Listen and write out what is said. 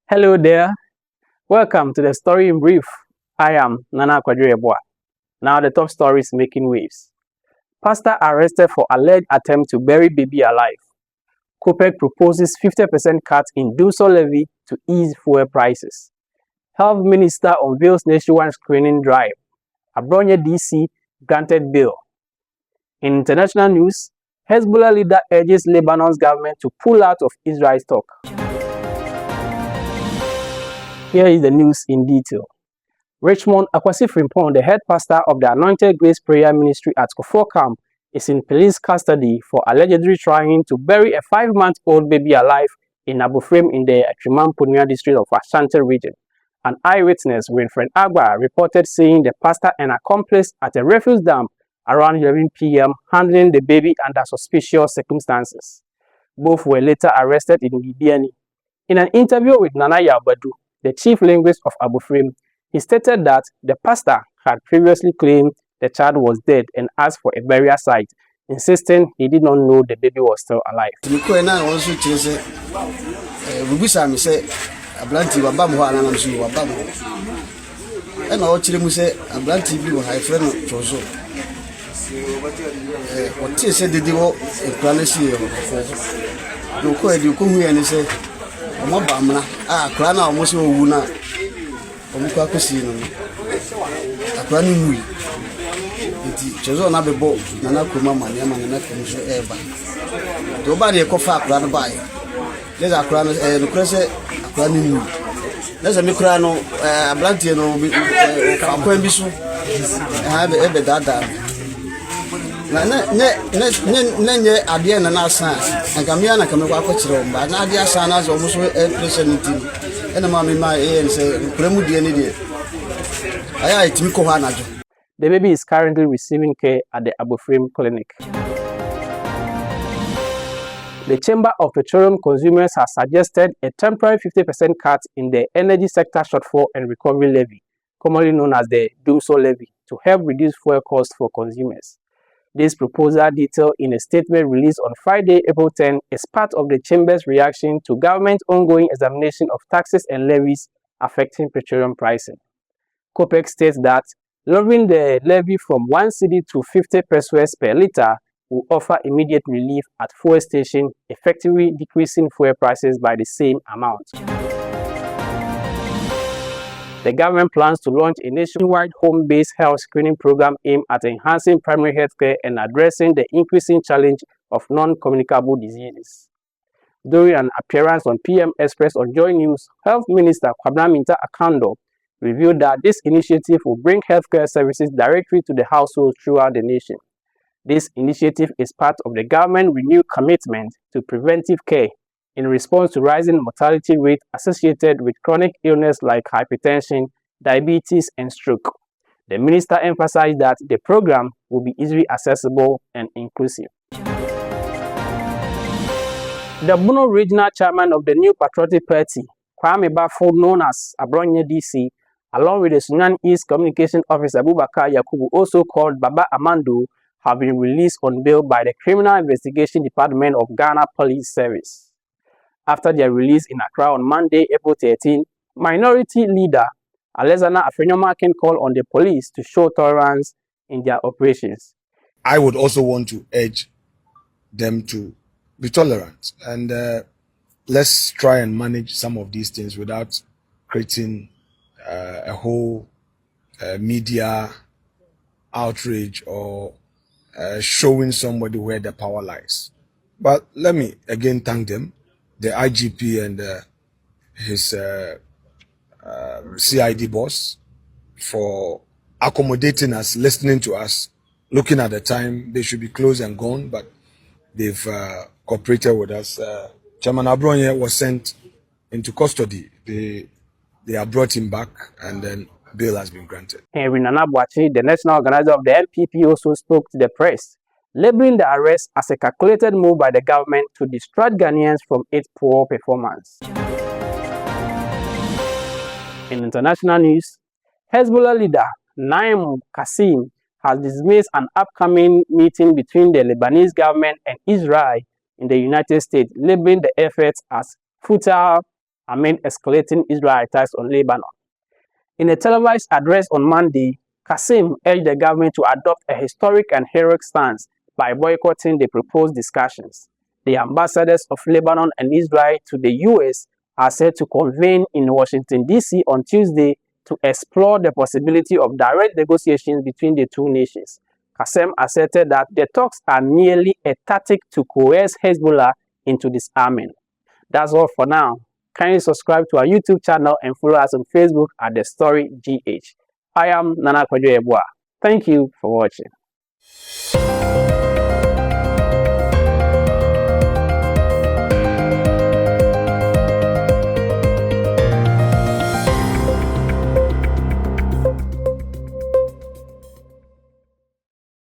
Hello there. Welcome to the story in brief. I am Kwadwo Yeboah. Now the top story is making waves. Pastor arrested for alleged attempt to bury baby alive. COPEC proposes 50% cut in DeStory levy to ease fuel prices. Health Minister unveils nationwide screening drive. Abronye DC granted bail. In international news, Hezbollah leader urges Lebanon's government to pull out of Israel's talk. Here is the news in detail. Richmond Akwasi Frimpong, the head pastor of the Anointed Grace Prayer Ministry at Kwadwo Camp, is in police custody for allegedly trying to bury a 5-month-old baby alive in Abufrem in the Atrimampunia district of Ashanti region. An eyewitness, Winfred Agba, reported seeing the pastor and accomplice at a refuse dump around 11 p.m. handling the baby under suspicious circumstances. Both were later arrested in Gideoni. In an interview with Nana Yabadu, the chief linguist of Abufrem, he stated that the pastor had previously claimed the child was dead and asked for a burial site, insisting he did not know the baby was still alive. The baby is currently receiving care at the Abufrem clinic. The Chamber of Petroleum Consumers has suggested a temporary 50% cut in the energy sector shortfall and recovery levy, commonly known as the DeStory levy, to help reduce fuel costs for consumers. This proposal, detailed in a statement released on Friday, April 10, is part of the Chamber's reaction to government's ongoing examination of taxes and levies affecting petroleum pricing. COPEC states that lowering the levy from 1 cedi to 50 pesos per litre will offer immediate relief at fuel stations, effectively decreasing fuel prices by the same amount. The government plans to launch a nationwide home-based health screening program aimed at enhancing primary health care and addressing the increasing challenge of non-communicable diseases. During an appearance on PM Express on Joy News, Health Minister Kwadwo revealed that this initiative will bring healthcare services directly to the households throughout the nation. This initiative is part of the government's renewed commitment to preventive care in response to rising mortality rates associated with chronic illness like hypertension, diabetes, and stroke. The minister emphasized that the program will be easily accessible and inclusive. The Bono regional chairman of the New Patriotic Party, Kwame Bafo, known as Abronye DC, along with the Sudan East Communication Officer Abubakar Yakubu, also called Baba Amando, have been released on bail by the Criminal Investigation Department of Ghana Police Service. After their release in Accra on Monday, April 13, minority leader Alexander Afenyomakin called on the police to show tolerance in their operations. I would also want to urge them to be tolerant and let's try and manage some of these things without creating a whole media outrage or showing somebody where the power lies. But let me again thank them, the IGP and his CID boss, for accommodating us, listening to us, looking at the time. They should be closed and gone, but they've cooperated with us. Chairman Abronye was sent into custody. They have brought him back, and then bail has been granted. Henry Nana Boakye, the national organizer of the NPP, also spoke to the press, labeling the arrest as a calculated move by the government to distract Ghanaians from its poor performance. In international news, Hezbollah leader Naim Qassem has dismissed an upcoming meeting between the Lebanese government and Israel in the United States, labeling the efforts as futile amid escalating Israeli attacks on Lebanon. In a televised address on Monday, Qasem urged the government to adopt a historic and heroic stance by boycotting the proposed discussions. The ambassadors of Lebanon and Israel to the US are set to convene in Washington, D.C. on Tuesday to explore the possibility of direct negotiations between the two nations. Qasem asserted that the talks are merely a tactic to coerce Hezbollah into disarming. That's all for now. Kindly subscribe to our YouTube channel and follow us on Facebook at DeStory GH. I am Nana Kwadwo Yeboah. Thank you for watching.